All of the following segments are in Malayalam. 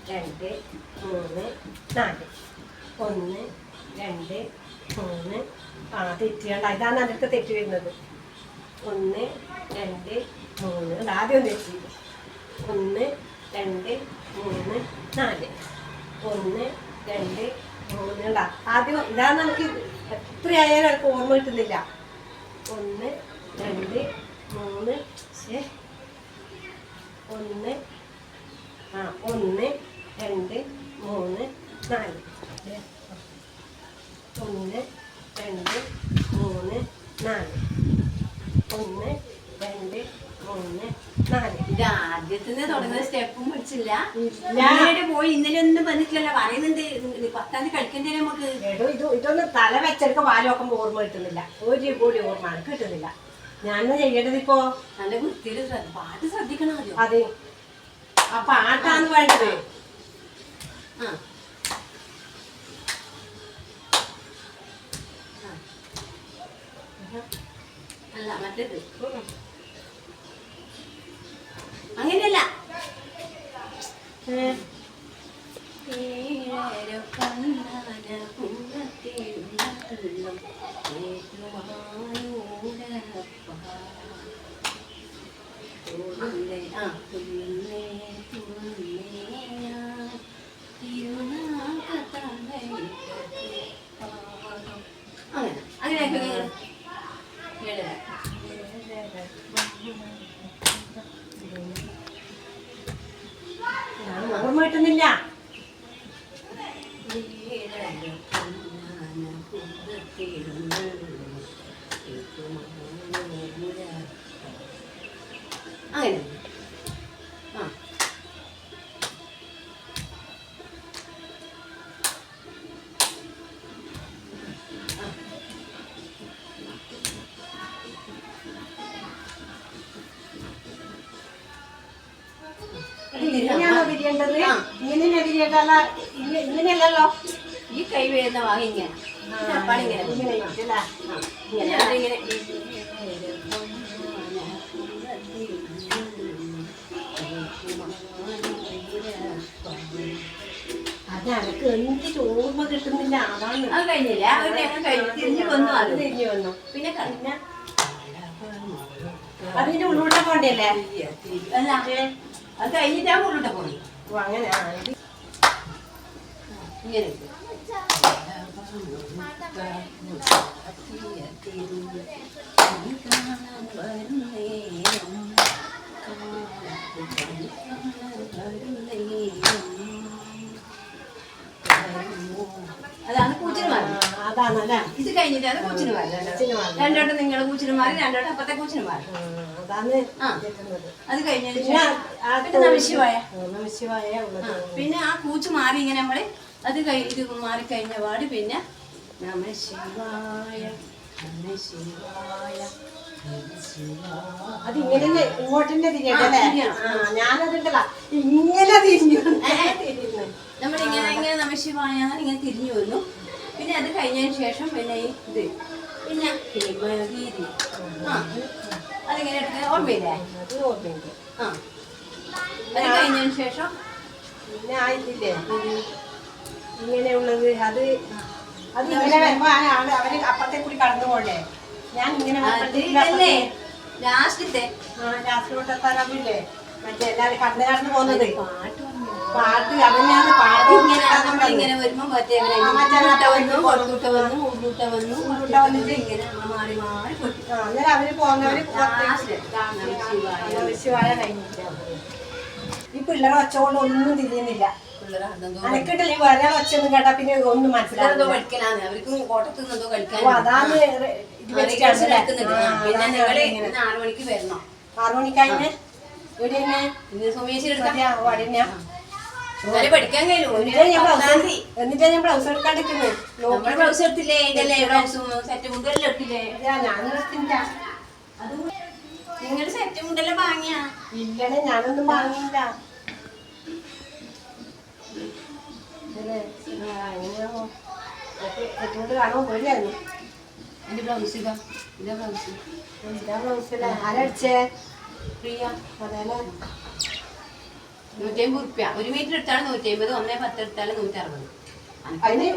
2 3 4 1 2 3 തെറ്റിയണ്ട ഇതാണ് അതിലത്തെ തെറ്റി വരുന്നത് 1 2 3 ആദ്യം തെറ്റി 1 2 3 4 1 2 3 ആദ്യം ഇതാണ് നമുക്ക് എത്രയായാലും എനിക്ക് ഓർമ്മ കിട്ടുന്നില്ല 1 2 3 1 1 2 3 4 1 2 3 4 1 2 3 4 ഇത് ആദ്യത്തിന് തുടങ്ങുന്ന സ്റ്റെപ്പും പഠിച്ചില്ല. പിന്നീട് പോയി ഇന്നലെ ഒന്നും വന്നിട്ടില്ലല്ലോ പറയുന്നുണ്ട് 10ാം തീയതി കളിക്കണ്ടേ നമുക്ക്. ഇതൊന്നും തല വെച്ചെടുക്ക വാലൊക്കെ ഓർമ്മ കിട്ടുന്നില്ല. ഒരു കൂടി ഓർമ്മ കിട്ടുന്നില്ല. ഞാൻ ചെയ്യേണ്ടത് ഇപ്പോ നല്ല വൃത്തിയിൽ പാട്ട് ശ്രദ്ധിക്കണം ആദ്യം. അതെ ആ പാട്ടാണ് വേണ്ടത്. അല്ല മറ്റേത് അങ്ങനെയല്ല. ഓർമ്മ കിട്ടുന്നില്ല. അങ്ങനെ ഇങ്ങനെയാണോ തിരിയേണ്ടത്? ഇങ്ങനെ തിരിയേണ്ടല്ല. ഇങ്ങനെയല്ലല്ലോ. ഈ കൈ വീഴുന്ന ഭാഗം ഇങ്ങനെ ഇങ്ങനെ അതെനക്ക് എന്തിട്ട് ഓർമ്മ കിട്ടുന്നില്ല. അതാണ് അത് കഴിഞ്ഞില്ല. തിരിഞ്ഞു വന്നു. അത് തിരിഞ്ഞു വന്നു. പിന്നെ അതിന്റെ ഉള്ളൂട്ട പോണ്ടല്ലേ? അല്ല അത് കഴിഞ്ഞിട്ടാ ഉള്ളൂട്ട പോണി. അങ്ങനെ ഇങ്ങനെ അതാണ് കൂച്ചിനുമാർ. അതാണല്ലേ. ഇത് കഴിഞ്ഞിട്ടാണ് കൂച്ചിനുമാർ. രണ്ടോട്ടം നിങ്ങളെ കൂച്ചിനുമാർ, രണ്ടോട്ടം അപ്പത്തെ കൂച്ചിനുമാർ. അത് കഴിഞ്ഞതിന് ശേഷം നമശിവായ. പിന്നെ ആ കൂച്ച് മാറി ഇങ്ങനെ നമ്മള് അത് ഇത് മാറിക്കഴിഞ്ഞ പാട് പിന്നെ നമശിവായ നമശിവായ. അതിങ്ങനെ ഇങ്ങോട്ടിന്റെ തിരിയല്ലേ? ഞാനതുണ്ടല്ല ഇങ്ങനെ തിരിഞ്ഞു. നമ്മളിങ്ങനെ ഇങ്ങനെ നമശിവായ ഇങ്ങനെ തിരിഞ്ഞു വന്നു. പിന്നെ അത് കഴിഞ്ഞതിന് ശേഷം പിന്നെ ഇത് പിന്നെ ഹിമഗിരി അതിങ്ങനെ എടുത്ത് ഓർമ്മയില്ലേ? അത് ഓർമ്മയുണ്ട്. അത് കഴിഞ്ഞതിന് ശേഷം പിന്നെ ആയിട്ടില്ലേ ഇങ്ങനെയുള്ളത്? അത് ഇങ്ങനെ വരുമ്പോ അവര് അപ്പുറത്തെ കൂടി കടന്നു പോണ്ടേ? ഞാൻ ഇങ്ങനെ ലാസ്റ്റത്തെ ലാസ്റ്റിലോട്ട് എത്താറാവില്ലേ? മറ്റേ എല്ലാവരും കടന്നു പോകുന്നത് പാട്ട് അതന്നെയാണ്. പാട്ട് ഇങ്ങനെ വരുമ്പോ അന്നേരം അവര് പോകുന്നവര് ശിവായ കഴിഞ്ഞില്ല. ഈ പിള്ളേരെ ഒച്ച കൊണ്ട് ഒന്നും തിരിയുന്നില്ല. അനക്കിട്ടില്ല ഈ വേറെ ഒച്ച ഒന്നും കേട്ടാ പിന്നെ ഒന്നും മനസ്സിലാകും. അതാണ് പിന്നെ 6 മണിക്ക് വരണം. 6 മണിക്കായിന് പഠിക്കാൻ കഴിയും. എന്നിട്ടാ ഞാൻ ബ്ലൗസ് എടുക്കാണ്ടിരിക്കുന്നത്. നമ്മുടെ ബ്ലൗസ് എടുത്തില്ലേ? ബ്ലൗസും സെറ്റ് മുണ്ടെല്ലാം എടുത്തില്ലേ? നിങ്ങളുടെ സെറ്റ് മുണ്ടെല്ലാം വാങ്ങിയ? ഇല്ലണേ ഞാനൊന്നും വാങ്ങിയില്ല. എങ്ങനെയാണോ കാണാൻ പോയില്ലായിരുന്നു. എന്റെ ബ്ലൗസ് ഇതാ ബ്ലൗസ്. ഇതാ ബ്ലൗസില്ല. ആരടിച്ചേ? പ്രിയ. അതേലെ 150 റുപ്യ. 1 മീറ്റർ എടുത്താലും 150, 1.10 എടുത്താലും 160. അതിന്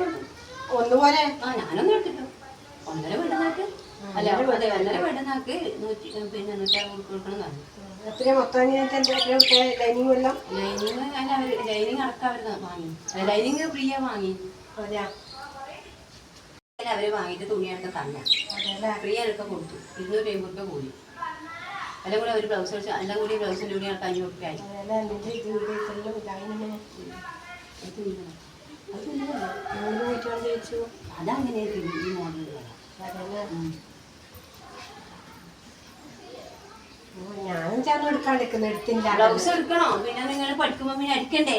ഒന്നുപോലെ ഞാനൊന്നും എടുത്തിട്ടു. 1.5 വേണ്ടുന്നാക്ക് അല്ല, അതെ 1.5 വേണ്ടുന്നാക്ക് 160 കൊടുക്കണം. എത്ര മൊത്തം ലൈനിങ് വല്ലതും ലൈനിങ് അടക്കം അവർ വാങ്ങി. ലൈനിങ് ഫ്രീയാ വാങ്ങി. അവര് വാങ്ങിയിട്ട് തുണിയൊക്കെ തന്നെ ഫ്രീ ആയിട്ടൊക്കെ കൊടുത്തു. 250 റുപ്യ കൂടി. എല്ലാം കൂടെ ഒരു ബ്ലൗസ് വെച്ചാൽ എല്ലാം കൂടി ബ്ലൗസിൻ്റെ കൂടി 500 റുപ്യ ആയി. അതങ്ങനെ ഈ മോഡലുകളാണ്. ഞാനും ചേർന്ന് എടുക്കാണ്ടിരിക്കുന്നു. എടുത്തില്ല. ബ്ലൗസ് എടുക്കണോ? പിന്നെ നിങ്ങൾ പഠിക്കുമ്പോ പിന്നെ അടിക്കണ്ടേ?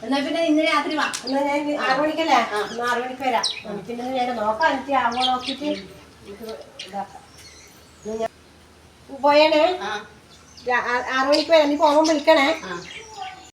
എന്നാ പിന്നെ ഇന്ന് രാത്രി വാ. എന്നാ ഞാൻ 6 മണിക്കല്ലേ? 6 മണിക്ക് വരാം. പിന്നെ ഞാൻ നോക്കാം. എനിക്ക് ആവോ നോക്കിട്ട് ഇതാക്കാം. പോയേണേ. 6 മണിക്ക് വരാം. നീ പോകുമ്പോൾ വിളിക്കണേ.